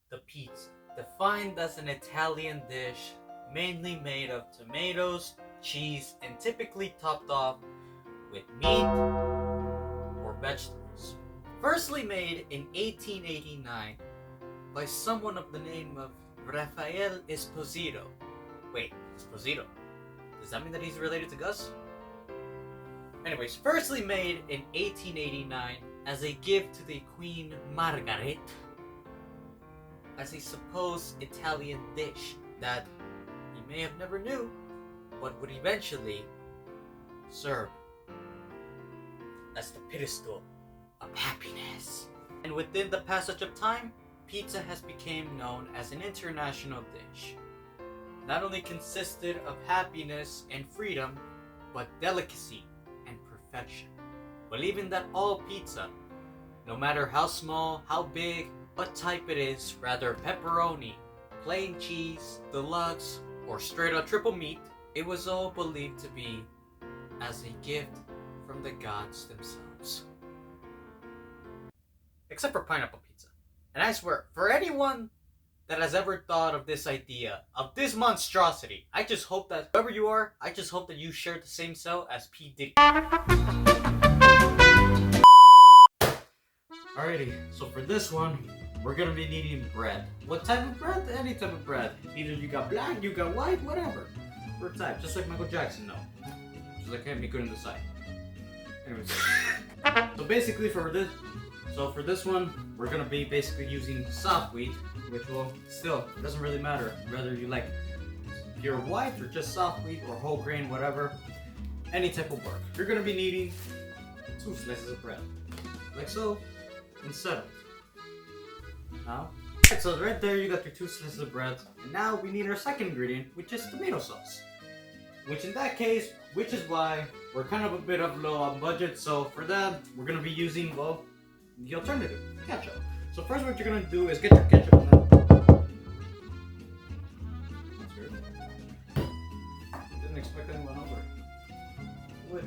The pizza, defined as an Italian dish mainly made of tomatoes, cheese, and typically topped off with meat or vegetables. Firstly made in 1889 by someone of the name of Rafael Esposito. Wait, Esposito? Does that mean that he's related to Gus? Anyways, firstly made in 1889 as a gift to the Queen Margaret as a supposed Italian dish that he may have never knew, but would eventually serve as the pedestal of happiness. And within the passage of time, pizza has become known as an international dish. Not only consisted of happiness and freedom, but delicacy and perfection. Believing that all pizza, no matter how small, how big, what type it is, rather pepperoni, plain cheese, deluxe, or straight up triple meat, it was all believed to be as a gift from the gods themselves. Except for pineapple pizza. And I swear, for anyone that has ever thought of this idea, of this monstrosity, I just hope that, whoever you are, I just hope that you share the same cell as P. Diddy. Alrighty, so for this one, we're gonna be needing bread. What type of bread? Any type of bread. Either you got black, you got white, whatever. For type, just like Michael Jackson, no. Just like him, he couldn't decide. Anyways. So basically for this one, we're gonna be basically using soft wheat, which will still, it doesn't really matter whether you like pure white or just soft wheat or whole grain, whatever. Any type will work. You're gonna be needing 2 slices of bread. Like so, and settled. Now, so right there you got your 2 slices of bread, and now we need our second ingredient, which is tomato sauce. Which in that case, which is why we're kind of a bit of low on budget, so for that, we're gonna be using, well, the alternative, ketchup. So first what you're gonna do is get your ketchup in there. That's weird. Didn't expect anyone over. What?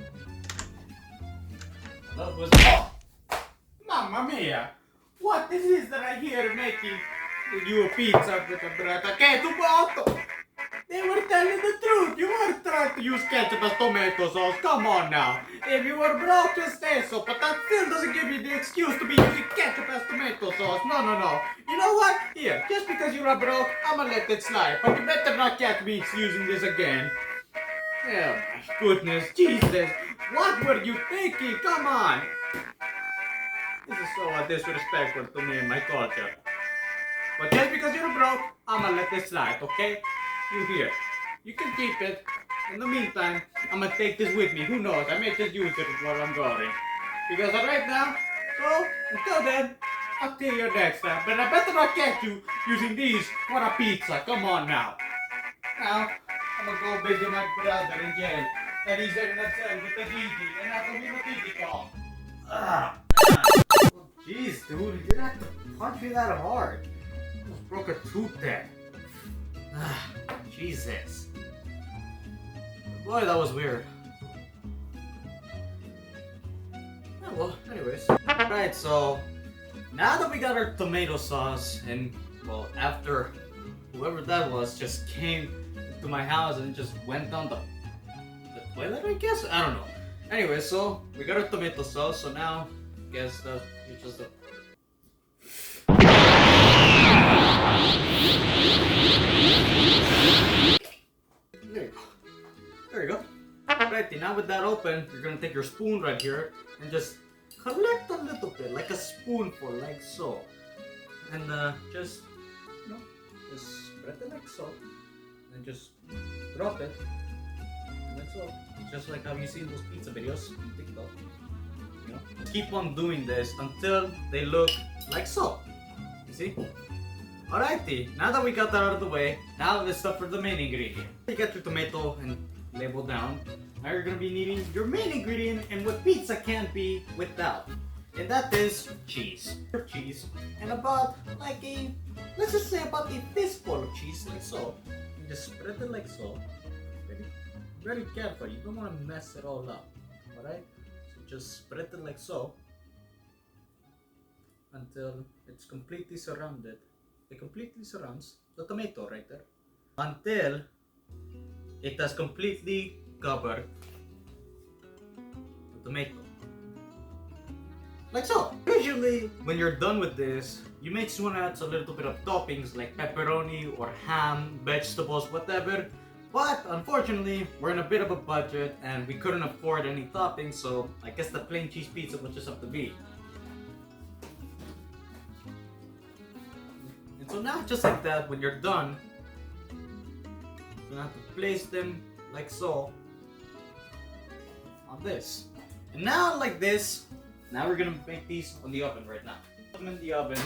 That was... Oh! Mamma mia! What is this that I hear making you a pizza with a bread? Okay, tu botto! They were telling the truth! You weren't trying to use ketchup as tomato sauce, come on now! If you were broke, just say so, but that still doesn't give you the excuse to be using ketchup as tomato sauce. No, no, no. You know what? Here, just because you are broke, I'ma let it slide. But you better not catch me using this again. Oh my goodness, Jesus! What were you thinking? Come on! This is so disrespectful to me and my culture. But just because you're broke, I'ma let this slide, okay? You here. You can keep it. In the meantime, I'm gonna take this with me. Who knows? I may just use it while I'm going. Because right now, so until then, I'll see you next time. But I better not catch you using these for a pizza. Come on now. Now, I'm gonna go visit my brother in jail. And he's in a cell with the Didi. And I'm gonna be a Didi call. Jeez, dude, you didn't have to punch me that hard. I almost broke a tooth there. Jesus. Boy, that was weird. Yeah, well, anyways. Alright, so now that we got our tomato sauce, and well, after whoever that was just came to my house and just went down the toilet, I guess? I don't know. Anyway, so we got our tomato sauce, so now I guess that you just There you go. Alrighty, now with that open, you're gonna take your spoon right here and just collect a little bit, like a spoonful, like so. And just, you know, just spread it like so. And just drop it. And that's all. Just like how you see in those pizza videos on TikTok. You know? Keep on doing this until they look like so. You see? Alrighty, now that we got that out of the way, now it's stuff for the main ingredient. You got your tomato and label down. Now you're gonna be needing your main ingredient and what pizza can't be without. And that is cheese. Cheese. And about like a, let's just say about a fistful of cheese, like so. You just spread it like so. Very careful, you don't want to mess it all up. Alright? So just spread it like so. Until it's completely surrounded it completely surrounds the tomato right there until it has completely covered the tomato. Like so. Usually, when you're done with this, you may just want to add a little bit of toppings like pepperoni or ham, vegetables, whatever. But unfortunately, we're in a bit of a budget and we couldn't afford any toppings, so I guess the plain cheese pizza will just have to be. And so now, just like that, when you're done, you're gonna have to place them like so on this. And now, like this, now we're gonna make these on the oven right now. Put them in the oven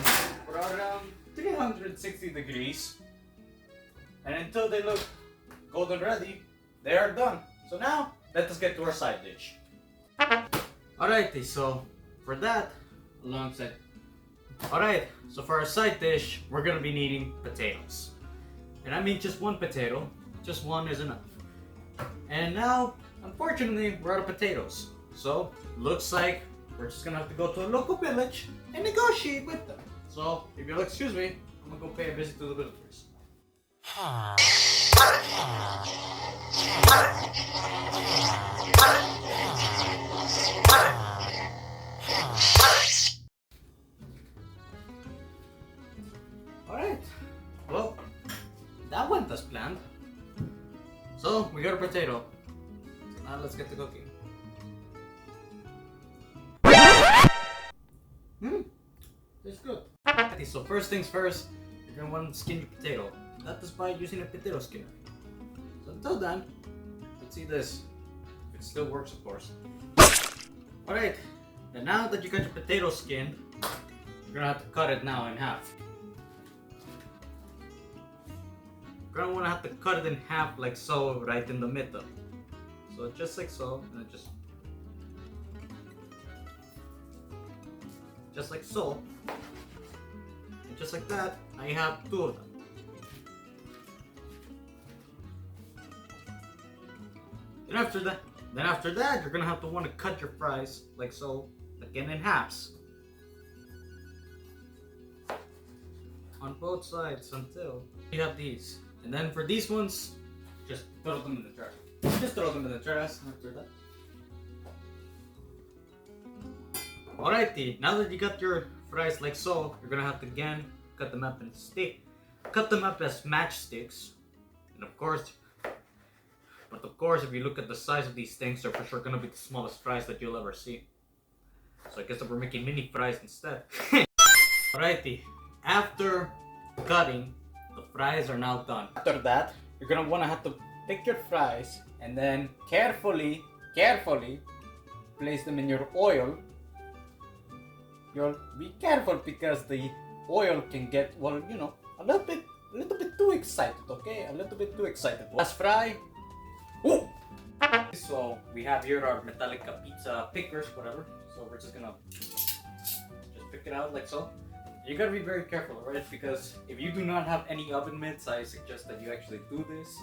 for around 360 degrees. And until they look golden ready, they are done. So now, let us get to our side dish. Alrighty, so for that, so for our side dish, we're gonna be needing potatoes. And I mean just one potato, just one is enough. And now, unfortunately, we're out of potatoes. So, looks like we're just gonna have to go to a local village and negotiate with them. So, if you'll excuse me, I'm gonna go pay a visit to the villagers. Alright, well, that went as planned. So, we got a potato. So now let's get to cooking. It's good. Okay, so first things first, you're gonna want to skin your potato. That is by using a potato skinner. So until then, let's see this. If it still works, of course. Alright, and now that you got your potato skinned, you're gonna have to cut it now in half. You're gonna wanna have to cut it in half like so, right in the middle. So just like so, and just like so. And just like that, now you have two of them. Then after that, you're gonna have to want to cut your fries like so, again in halves. On both sides until you have these. And then for these ones, just throw them in the trash. Just throw them in the trash after that. Alrighty, now that you got your fries like so, you're gonna have to again cut them up as matchsticks. And of course, if you look at the size of these things, they're for sure gonna be the smallest fries that you'll ever see. So I guess that we're making mini fries instead. Alrighty, after cutting, the fries are now done. After that, you're gonna wanna have to pick your fries and then carefully place them in your oil. You'll be careful because the oil can get, well, you know, a little bit too excited, okay? A little bit too excited. Last fry. Ooh! So we have here our Metallica pizza pickers, whatever. So we're just gonna pick it out like so. You gotta be very careful, right? Because if you do not have any oven mitts, I suggest that you actually do this.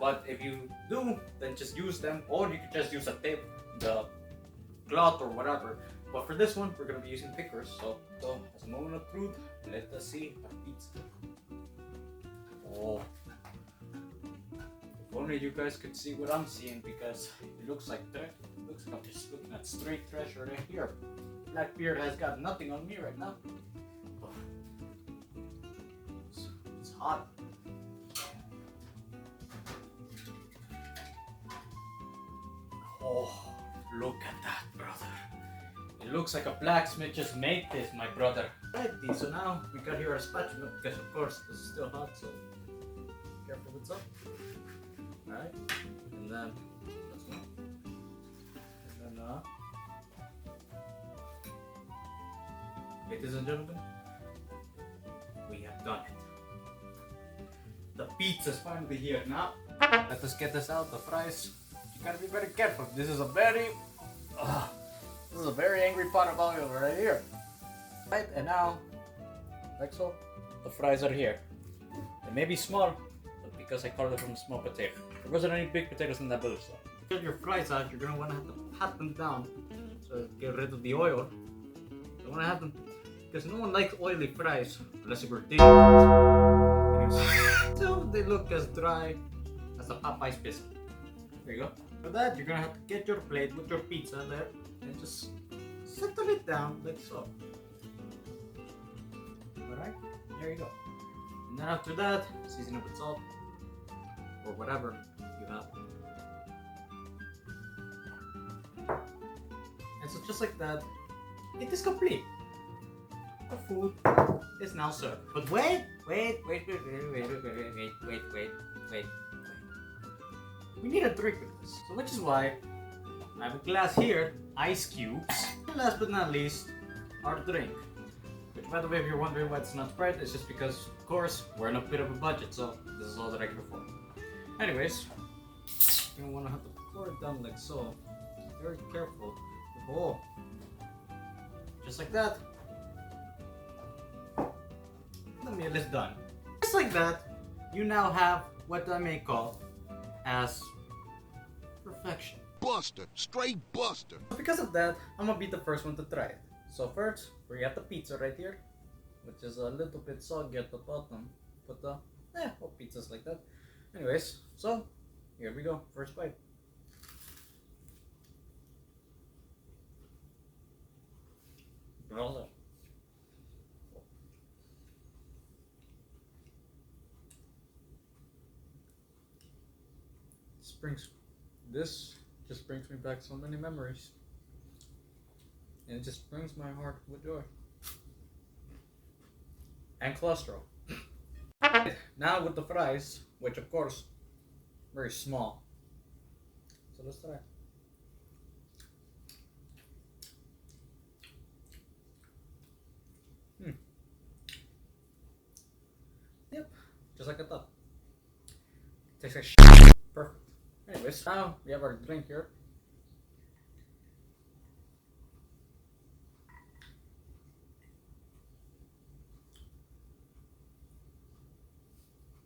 But if you do, then just use them, or you could just use a tape, the cloth or whatever. But for this one, we're gonna be using pickers. So as a moment of truth, let us see our pizza. Oh. If only you guys could see what I'm seeing, because it looks like trash. It looks like I'm just looking at straight trash right here. Blackbeard has got nothing on me right now. Oh. It's hot. Oh, look at that, brother. It looks like a blacksmith just made this, my brother. Righty, so now we got here our spatula, because of course this is still hot, so careful what's up. Alright, and then let's go. And then ladies and gentlemen, we have done it. The pizza's finally here now. Let us get this out, the fries. You gotta be very careful. This is a very angry pot of oil right here. Right, and now, like so, the fries are here. They may be small, but because I called it from a small potato. There wasn't any big potatoes in that bowl, so. To get your fries out, you're gonna wanna have to pat them down to get rid of the oil. You wanna have them Because no one likes oily fries unless you were deep. So they look as dry as a Popeye's biscuit. There you go. For that, you're gonna have to get your plate with your pizza there and just settle it down like so. Alright, there you go. And then after that, season it with salt or whatever you have. And so just like that, it is complete. The food is now served. But wait. We need a drink with this. So which is why I have a glass here, ice cubes. And last but not least, our drink. Which, by the way, if you're wondering why it's not Sprite, it's just because, of course, we're in a bit of a budget, so this is all that I can afford. Anyways, you're gonna wanna have to pour it down like so. Very careful. Oh, just like that. The meal is done. Just like that, you now have what I may call as perfection. Buster, straight buster. Because of that, I'm gonna be the first one to try it. So first, we got the pizza right here, which is a little bit soggy at the bottom, but all pizzas like that. Anyways, so here we go. First bite. Brother. This just brings me back so many memories, and it just brings my heart with joy and cholesterol. Now with the fries, which of course very small, so let's try. Yep, just like I thought. Tastes like shit. Perfect. Anyways, now we have our drink here.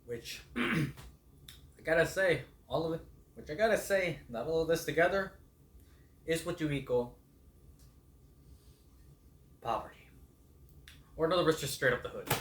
Which, I gotta say, that all of this together is what you equal poverty. Or in other words, just straight up the hood.